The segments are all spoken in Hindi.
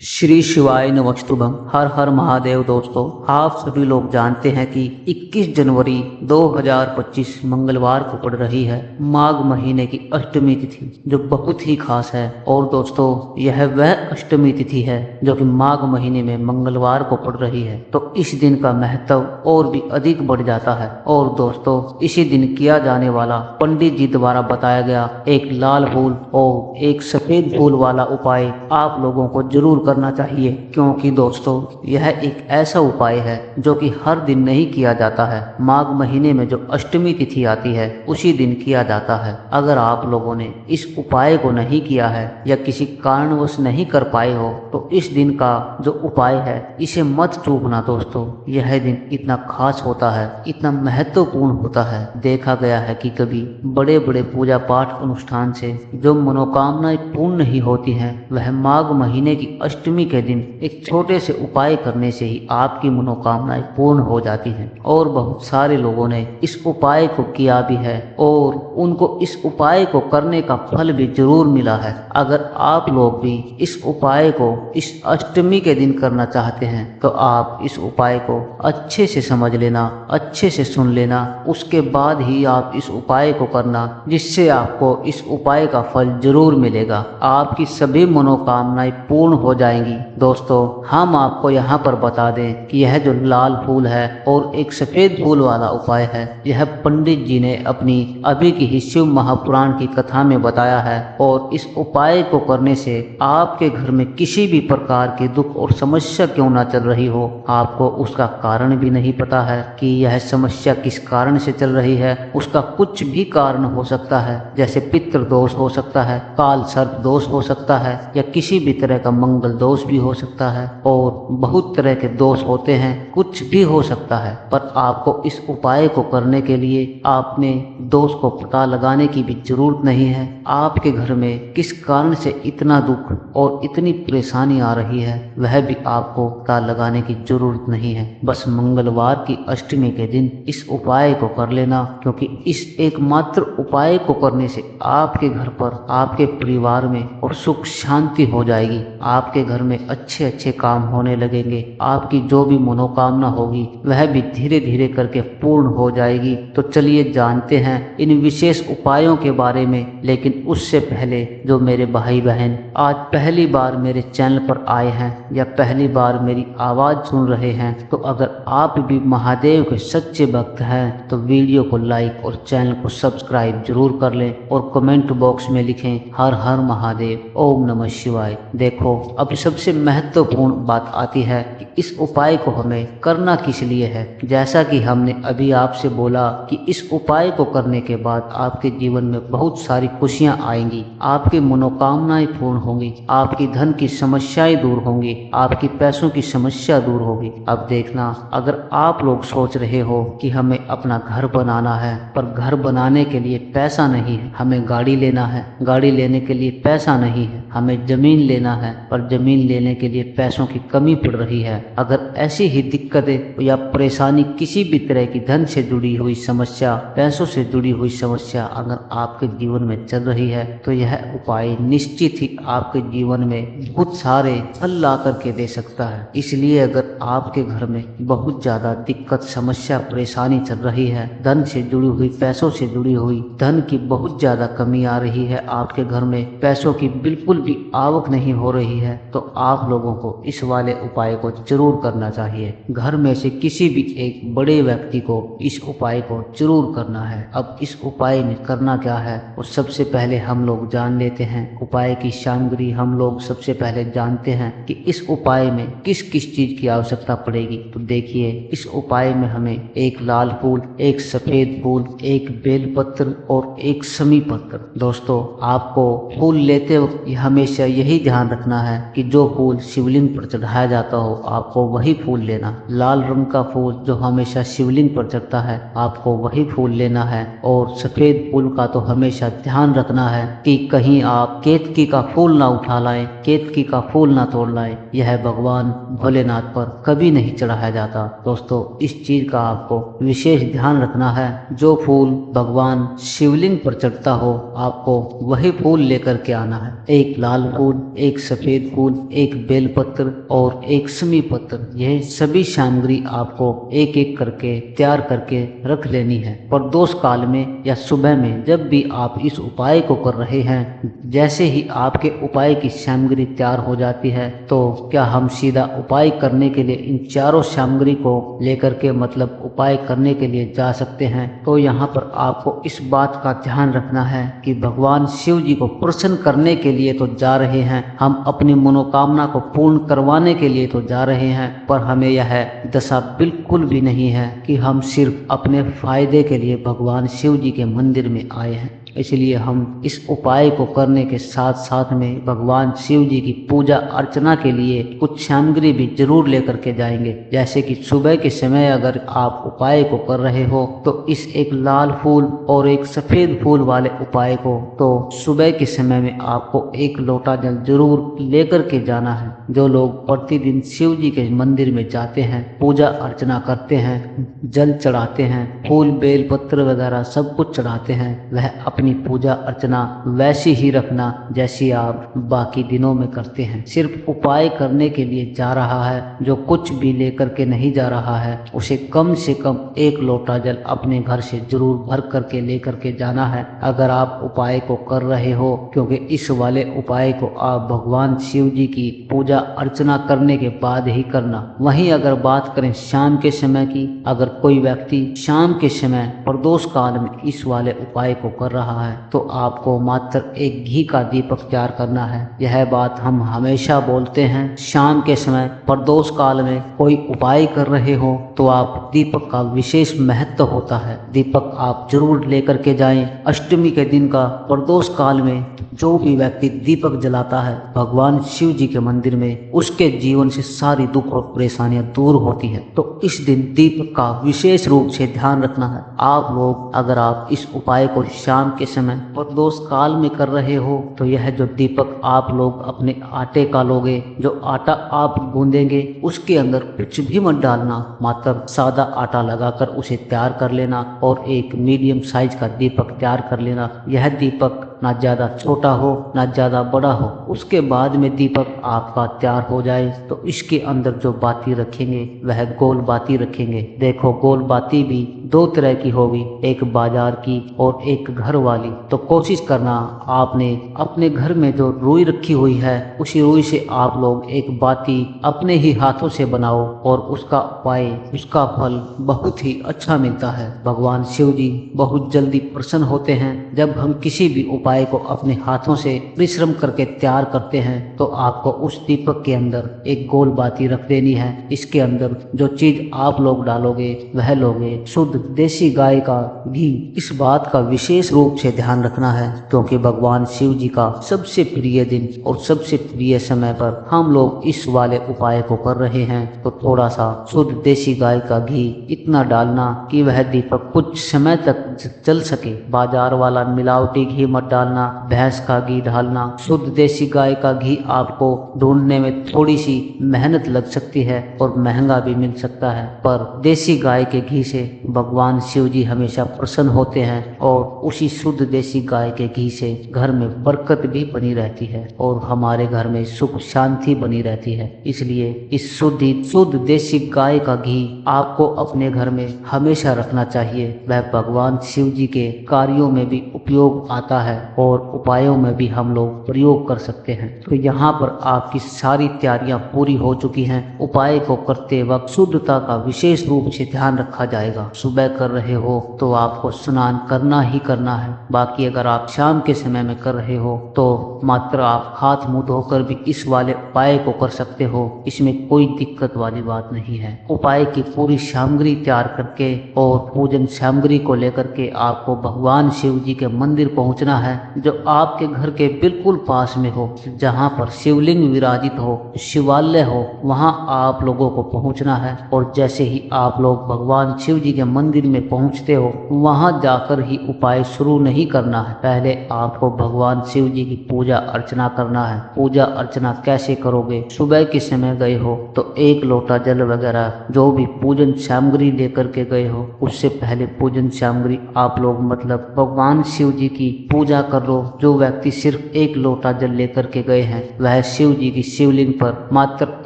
श्री शिवाय नमस्तुभम। हर हर महादेव। दोस्तों, आप सभी लोग जानते हैं कि 21 जनवरी 2025 मंगलवार को पड़ रही है माघ महीने की अष्टमी तिथि, जो बहुत ही खास है। और दोस्तों, यह वह अष्टमी तिथि है जो कि माघ महीने में मंगलवार को पड़ रही है, तो इस दिन का महत्व और भी अधिक बढ़ जाता है। और दोस्तों, इसी दिन किया जाने वाला पंडित जी द्वारा बताया गया एक लाल फूल और एक सफेद फूल वाला उपाय आप लोगों को जरूर करना चाहिए, क्योंकि दोस्तों, यह एक ऐसा उपाय है जो कि हर दिन नहीं किया जाता है। माघ महीने में जो अष्टमी तिथि आती है उसी दिन किया जाता है। अगर आप लोगों ने इस उपाय को नहीं किया है या किसी कारणवश नहीं कर पाए हो तो इस दिन का जो उपाय है इसे मत चूकना। दोस्तों, यह दिन इतना खास होता है, इतना महत्वपूर्ण होता है। देखा गया है कि कभी बड़े बड़े पूजा पाठ अनुष्ठान से जो मनोकामनाएं पूर्ण नहीं होती हैं, वह माघ महीने की अष्टमी के दिन एक छोटे से उपाय करने से ही आपकी मनोकामनाएं पूर्ण हो जाती हैं। और बहुत सारे लोगों ने इस उपाय को किया भी है और उनको इस उपाय को करने का फल भी जरूर मिला है। अगर आप लोग भी इस उपाय को इस अष्टमी के दिन करना चाहते हैं तो आप इस उपाय को अच्छे से समझ लेना, अच्छे से सुन लेना, उसके बाद ही आप इस उपाय को करना, जिससे आपको इस उपाय का फल जरूर मिलेगा। आपकी सभी मनोकामनाएं पूर्ण हो जाएंगी। दोस्तों, हम आपको यहाँ पर बता दें कि यह जो लाल फूल है और एक सफेद फूल वाला उपाय है, यह पंडित जी ने अपनी अभी की ही शिव महापुराण की कथा में बताया है। और इस उपाय को करने से आपके घर में किसी भी प्रकार के दुख और समस्या क्यों ना चल रही हो, आपको उसका कारण भी नहीं पता है कि यह समस्या किस कारण से चल रही है। उसका कुछ भी कारण हो सकता है, जैसे पितृ दोष हो सकता है, काल सर्प दोष हो सकता है, या किसी भी तरह का मंगल दोष भी हो सकता है। और बहुत तरह के दोष होते हैं, कुछ भी हो सकता है। पर आपको इस उपाय को करने के लिए आपने दोष को पता लगाने की भी जरूरत नहीं है। आपके घर में किस कारण से इतना दुख और इतनी परेशानी आ रही है, वह भी आपको पता लगाने की जरूरत नहीं है। बस मंगलवार की अष्टमी के दिन इस उपाय को कर लेना, क्योंकि इस एकमात्र उपाय को करने से आपके घर पर, आपके परिवार में और सुख शांति हो जाएगी। आपके घर में अच्छे अच्छे काम होने लगेंगे। आपकी जो भी मनोकामना होगी वह भी धीरे धीरे करके पूर्ण हो जाएगी। तो चलिए जानते हैं इन विशेष उपायों के बारे में। लेकिन उससे पहले जो मेरे भाई बहन आज पहली बार मेरे चैनल पर आए हैं या पहली बार मेरी आवाज सुन रहे हैं, तो अगर आप भी महादेव के सच्चे भक्त हैं तो वीडियो को लाइक और चैनल को सब्सक्राइब जरूर कर लें और कमेंट बॉक्स में लिखें हर हर महादेव, ओम नमः शिवाय। देखो, अब सबसे महत्वपूर्ण बात आती है कि इस उपाय को हमें करना किस लिए है। जैसा कि हमने अभी आपसे बोला कि इस उपाय को करने के बाद आपके जीवन में बहुत सारी खुशियां आएंगी, आपकी मनोकामनाएं पूर्ण होंगी, आपकी धन की समस्याएं दूर होंगी, आपकी पैसों की समस्या दूर होगी। अब देखना, अगर आप लोग सोच रहे हो कि हमें अपना घर बनाना है पर घर बनाने के लिए पैसा नहीं है, हमें गाड़ी लेना है, गाड़ी लेने के लिए पैसा नहीं है, हमें जमीन लेना है पर जमीन लेने के लिए पैसों की कमी पड़ रही है, अगर ऐसी ही दिक्कतें या परेशानी, किसी भी तरह की धन से जुड़ी हुई समस्या, पैसों से जुड़ी हुई समस्या अगर आपके जीवन में चल रही है, तो यह उपाय निश्चित ही आपके जीवन में बहुत सारे फल ला करके दे सकता है। इसलिए अगर आपके घर में बहुत ज्यादा दिक्कत, समस्या, परेशानी चल रही है, धन से जुड़ी हुई, पैसों से जुड़ी हुई, धन की बहुत ज्यादा कमी आ रही है, आपके घर में पैसों की बिल्कुल भी आवक नहीं हो रही है, तो आप लोगों को इस वाले उपाय को जरूर करना चाहिए। घर में से किसी भी एक बड़े व्यक्ति को इस उपाय को जरूर करना है। अब इस उपाय में करना क्या है, और सबसे पहले हम लोग जान लेते हैं उपाय की सामग्री। हम लोग सबसे पहले जानते हैं कि इस उपाय में किस किस चीज की आवश्यकता पड़ेगी। तो देखिए, इस उपाय में हमें एक लाल फूल, एक सफेद फूल, एक बेलपत्र और एक समी पत्र। दोस्तों, आपको फूल लेते वक्त हमेशा यही ध्यान रखना है कि जो फूल शिवलिंग पर चढ़ाया जाता हो, आपको वही फूल लेना। लाल रंग का फूल जो हमेशा शिवलिंग पर चढ़ता है, आपको वही फूल लेना है। और सफेद फूल का तो हमेशा ध्यान रखना है कि कहीं आप केतकी का फूल ना उठा लाएं, केतकी का फूल ना तोड़ लाएं। यह भगवान भोलेनाथ पर कभी नहीं चढ़ाया जाता। दोस्तों, इस चीज का आपको विशेष ध्यान रखना है। जो फूल भगवान शिवलिंग पर चढ़ता हो, आपको वही फूल लेकर के आना है। एक लाल फूल, एक सफेद फूल फूल, एक बेलपत्र और एक समी पत्र, यह सभी सामग्री आपको एक एक करके तैयार करके रख लेनी है। प्रदोष काल में या सुबह में जब भी आप इस उपाय को कर रहे हैं, जैसे ही आपके उपाय की सामग्री तैयार हो जाती है तो क्या हम सीधा उपाय करने के लिए इन चारों सामग्री को लेकर के मतलब उपाय करने के लिए जा सकते हैं। तो यहाँ पर आपको इस बात का ध्यान रखना है कि भगवान शिव जी को प्रसन्न करने के लिए तो जा रहे हैं, हम अपनी मनोकामना को पूर्ण करवाने के लिए तो जा रहे हैं, पर हमें यह दशा बिल्कुल भी नहीं है कि हम सिर्फ अपने फायदे के लिए भगवान शिव जी के मंदिर में आए हैं। इसलिए हम इस उपाय को करने के साथ साथ में भगवान शिव जी की पूजा अर्चना के लिए कुछ सामग्री भी जरूर लेकर के जाएंगे। जैसे कि सुबह के समय अगर आप उपाय को कर रहे हो तो इस एक लाल फूल और एक सफेद फूल वाले उपाय को तो सुबह के समय में आपको एक लोटा जल जरूर लेकर के जाना है। जो लोग प्रतिदिन शिव जी के मंदिर में जाते हैं, पूजा अर्चना करते हैं, जल चढ़ाते हैं, फूल बेल पत्र वगैरह सब कुछ चढ़ाते हैं, वह अपनी पूजा अर्चना वैसी ही रखना जैसी आप बाकी दिनों में करते हैं। सिर्फ उपाय करने के लिए जा रहा है, जो कुछ भी लेकर के नहीं जा रहा है, उसे कम से कम एक लोटा जल अपने घर से जरूर भर करके लेकर के जाना है। अगर आप उपाय को कर रहे हो, क्योंकि इस वाले उपाय को आप भगवान शिव जी की पूजा अर्चना करने के बाद ही करना। वहीं अगर बात करें शाम के समय की, अगर कोई व्यक्ति शाम के समय प्रदोष काल में इस वाले उपाय को कर रहा है तो आपको मात्र एक घी का दीपक तैयार करना है। यह बात हम हमेशा बोलते हैं, शाम के समय प्रदोष काल में कोई उपाय कर रहे हो तो आप दीपक का विशेष महत्व होता है, दीपक आप जरूर लेकर के जाएं। अष्टमी के दिन का प्रदोष काल में जो भी व्यक्ति दीपक जलाता है भगवान शिव जी के मंदिर में, उसके जीवन से सारी दुख और परेशानियां दूर होती है। तो इस दिन दीपक का विशेष रूप से ध्यान रखना है। आप लोग अगर आप इस उपाय को शाम के समय प्रदोष काल में कर रहे हो तो यह जो दीपक आप लोग अपने आटे का लोगे, जो आटा आप गूंदेंगे उसके अंदर कुछ भी मत डालना, मात्र सादा आटा लगाकर उसे तैयार कर लेना और एक मीडियम साइज का दीपक तैयार कर लेना। यह दीपक ना ज्यादा छोटा हो ना ज्यादा बड़ा हो। उसके बाद में दीपक आपका तैयार हो जाए तो इसके अंदर जो बाती रखेंगे वह गोल बाती रखेंगे। देखो गोल बाती भी दो तरह की होगी, एक बाजार की और एक घर वाली। तो कोशिश करना आपने अपने घर में जो रुई रखी हुई है उसी रुई से आप लोग एक बाती अपने ही हाथों से बनाओ और उसका उपाय, उसका फल बहुत ही अच्छा मिलता है। भगवान शिव जी बहुत जल्दी प्रसन्न होते हैं जब हम किसी भी उपाय को अपने हाथों से परिश्रम करके तैयार करते हैं। तो आपको उस दीपक के अंदर एक गोल बाती रख देनी है। इसके अंदर जो चीज आप लोग डालोगे वह लोगे शुद्ध देसी गाय का घी। इस बात का विशेष रूप से ध्यान रखना है क्योंकि भगवान शिव जी का सबसे प्रिय दिन और सबसे प्रिय समय पर हम लोग इस वाले उपाय को कर रहे हैं। तो थोड़ा सा शुद्ध देसी गाय का घी इतना डालना कि वह दीपक कुछ समय तक चल सके। बाजार वाला मिलावटी घी मत डालना, भैंस का घी डालना। शुद्ध देसी गाय का घी आपको ढूंढने में थोड़ी सी मेहनत लग सकती है और महंगा भी मिल सकता है, पर देसी गाय के घी से भगवान शिव जी हमेशा प्रसन्न होते हैं और उसी शुद्ध देसी गाय के घी से घर में बरकत भी बनी रहती है और हमारे घर में सुख शांति बनी रहती है। इसलिए इस शुद्ध देसी गाय का घी आपको अपने घर में हमेशा रखना चाहिए। वह भगवान शिव जी के कार्यों में भी उपयोग आता है और उपायों में भी हम लोग प्रयोग कर सकते हैं। तो यहाँ पर आपकी सारी तैयारियां पूरी हो चुकी हैं। उपाय को करते वक्त शुद्धता का विशेष रूप से ध्यान रखा जाएगा। सुबह कर रहे हो तो आपको स्नान करना ही करना है। बाकी अगर आप शाम के समय में कर रहे हो तो मात्र आप हाथ मुंह धोकर भी इस वाले उपाय को कर सकते हो। इसमें कोई दिक्कत वाली बात नहीं है। उपाय की पूरी सामग्री तैयार करके और पूजन सामग्री को लेकर के आपको भगवान शिव जी के मंदिर पहुंचना है, जो आपके घर के बिल्कुल पास में हो, जहां पर शिवलिंग विराजित हो, शिवालय हो, वहां आप लोगों को पहुंचना है। और जैसे ही आप लोग भगवान शिव जी के मंदिर में पहुंचते हो, वहां जाकर ही उपाय शुरू नहीं करना है। पहले आपको भगवान शिव जी की पूजा अर्चना करना है। पूजा अर्चना कैसे करोगे? सुबह के समय गए हो तो एक लोटा जल वगैरह जो भी पूजन सामग्री लेकर के गए हो, उससे पहले पूजन सामग्री आप लोग मतलब भगवान शिव जी की पूजा कर लो, जो व्यक्ति सिर्फ एक लोटा जल लेकर के गए हैं वह शिव जी की शिवलिंग पर मात्र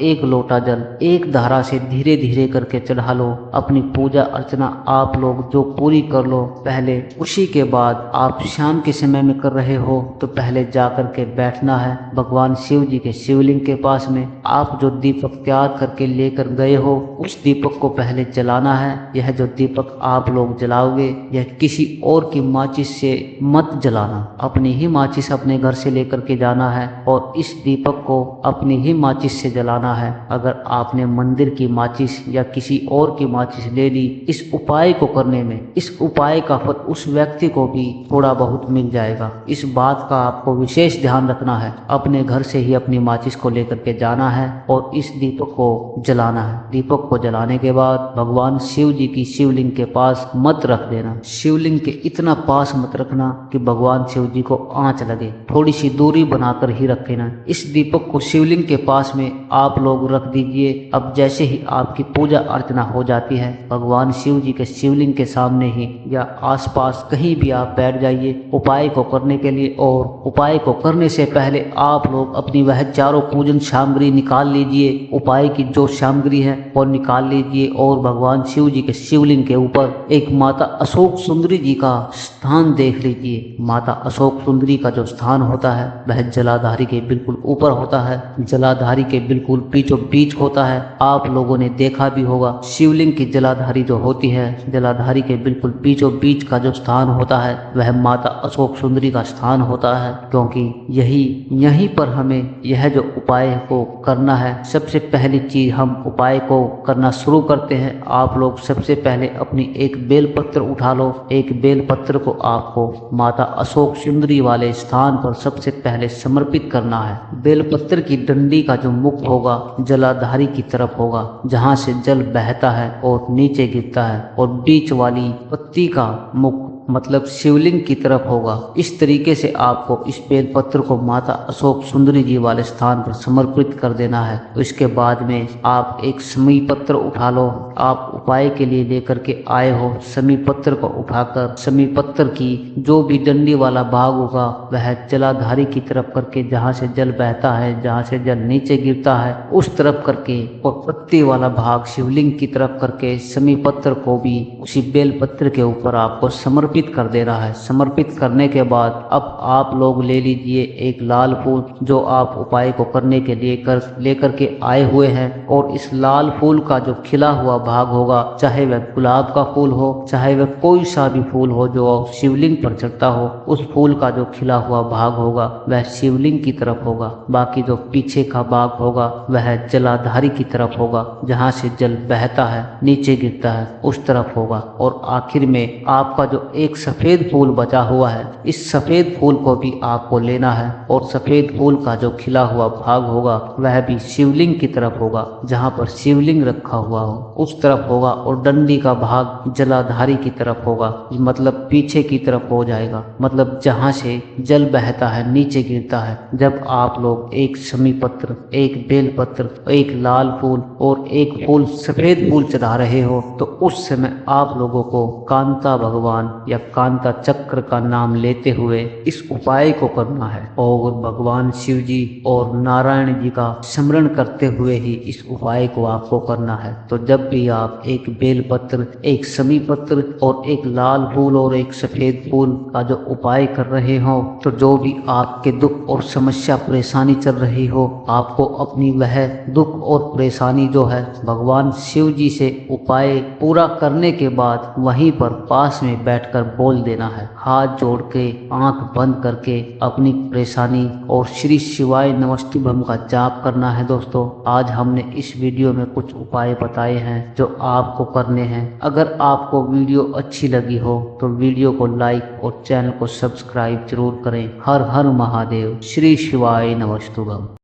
एक लोटा जल एक धारा से धीरे धीरे करके चढ़ा लो। अपनी पूजा अर्चना आप लोग जो पूरी कर लो। पहले उसी के बाद आप शाम के समय में कर रहे हो तो पहले जा करके बैठना है भगवान शिव जी के शिवलिंग के पास में। आप जो दीपक तैयार करके लेकर गए हो उस दीपक को पहले जलाना है। यह जो दीपक आप लोग जलाओगे यह किसी और की माचिस से मत जलाना, अपनी ही माचिस अपने घर से लेकर के जाना है और इस दीपक को अपनी ही माचिस से जलाना है। अगर आपने मंदिर की माचिस या किसी और की माचिस ले ली, इस उपाय को करने में इस उपाय का फल उस व्यक्ति को भी थोड़ा बहुत मिल जाएगा। इस बात का आपको विशेष ध्यान रखना है। अपने घर से ही अपनी माचिस को लेकर के जाना है और इस दीपक को जलाना है। दीपक को जलाने के बाद भगवान शिव जी की शिवलिंग के पास मत रख देना। शिवलिंग के इतना पास मत रखना कि भगवान शिव जी को आंच लगे, थोड़ी सी दूरी बनाकर ही रखना। इस दीपक को शिवलिंग के पास में आप लोग रख दीजिए। अब जैसे ही आपकी पूजा अर्चना हो जाती है भगवान शिव जी के शिवलिंग के सामने ही या आसपास कहीं भी आप बैठ जाइए उपाय को करने के लिए। और उपाय को करने से पहले आप लोग अपनी वह चारों पूजन सामग्री निकाल लीजिए। उपाय की जो सामग्री है वो निकाल लीजिए और भगवान शिव जी के शिवलिंग के ऊपर एक माता अशोक सुंदरी जी का स्थान देख लीजिए। माता अशोक सुंदरी का जो स्थान होता है वह जलाधारी के बिल्कुल ऊपर होता है, जलाधारी के बिल्कुल बीचों बीच होता है। आप लोगों ने देखा भी होगा शिवलिंग की जलाधारी जो होती है, जलाधारी के बिल्कुल बीचों बीच का जो स्थान होता है वह माता अशोक सुंदरी का स्थान होता है, क्योंकि यहीं पर हमें यह जो उपाय को करना है। सबसे पहली चीज हम उपाय को करना शुरू करते हैं। आप लोग सबसे पहले अपनी एक बेलपत्र उठा लो। एक बेलपत्र को आपको माता अशोक सुंदरी वाले स्थान पर सबसे पहले समर्पित करना है। बेलपत्र की डंडी का जो मुख होगा जलाधारी की तरफ होगा, जहां से जल बहता है और नीचे गिरता है, और बीच वाली पत्ती का मुख मतलब शिवलिंग की तरफ होगा। इस तरीके से आपको इस बेलपत्र को माता अशोक सुंदरी जी वाले स्थान पर समर्पित कर देना है। तो इसके बाद में आप एक समी पत्र उठा लो। आप उपाय के लिए लेकर के आए हो, समी पत्र को उठाकर समी पत्र की जो भी डंडी वाला भाग होगा वह जलाधारी की तरफ करके, जहाँ से जल बहता है, जहाँ से जल नीचे गिरता है उस तरफ करके, और पत्ती वाला भाग शिवलिंग की तरफ करके समी पत्र को भी उसी बेल पत्र के ऊपर आपको समर्पित कर दे रहा है। समर्पित करने के बाद अब आप लोग ले लीजिए एक लाल फूल जो आप उपाय को करने के लिए लेकर के आए हुए हैं, और इस लाल फूल का जो खिला हुआ भाग होगा, चाहे वह गुलाब का फूल हो, चाहे वह कोई सा भी फूल हो जो शिवलिंग पर चढ़ता हो, उस फूल का जो खिला हुआ भाग होगा वह शिवलिंग की तरफ होगा। बाकी जो पीछे का भाग होगा वह जलाधारी की तरफ होगा, जहाँ से जल बहता है नीचे गिरता है उस तरफ होगा। और आखिर में आपका जो एक सफेद फूल बचा हुआ है, इस सफेद फूल को भी आपको लेना है, और सफेद फूल का जो खिला हुआ भाग होगा वह भी शिवलिंग की तरफ होगा, जहाँ पर शिवलिंग रखा हुआ हो उस तरफ होगा, और डंडी का भाग जलाधारी की तरफ होगा, मतलब पीछे की तरफ हो जाएगा, मतलब जहाँ से जल बहता है नीचे गिरता है। जब आप लोग एक समी पत्र, एक बेल पत्र, एक लाल फूल और एक फूल सफेद फूल चढ़ा रहे हो तो उस समय आप लोगों को कांता भगवान या कांता चक्र का नाम लेते हुए इस उपाय को करना है, और भगवान शिव जी और नारायण जी का स्मरण करते हुए ही इस उपाय को आपको करना है। तो जब भी आप एक बेल पत्र, एक समी पत्र और एक लाल फूल और एक सफेद फूल का जो उपाय कर रहे हो, तो जो भी आपके दुख और समस्या परेशानी चल रही हो, आपको अपनी वह दुख और परेशानी जो है भगवान शिव जी से उपाय पूरा करने के बाद वहीं पर पास में बैठकर बोल देना है। हाथ जोड़ के आंख बंद करके अपनी परेशानी और श्री शिवाय नमस्तुभ्यम का जाप करना है। दोस्तों, आज हमने इस वीडियो में कुछ उपाय बताए हैं जो आपको करने हैं। अगर आपको वीडियो अच्छी लगी हो तो वीडियो को लाइक और चैनल को सब्सक्राइब जरूर करें। हर हर महादेव, श्री शिवाय नमस्तुभ्यम।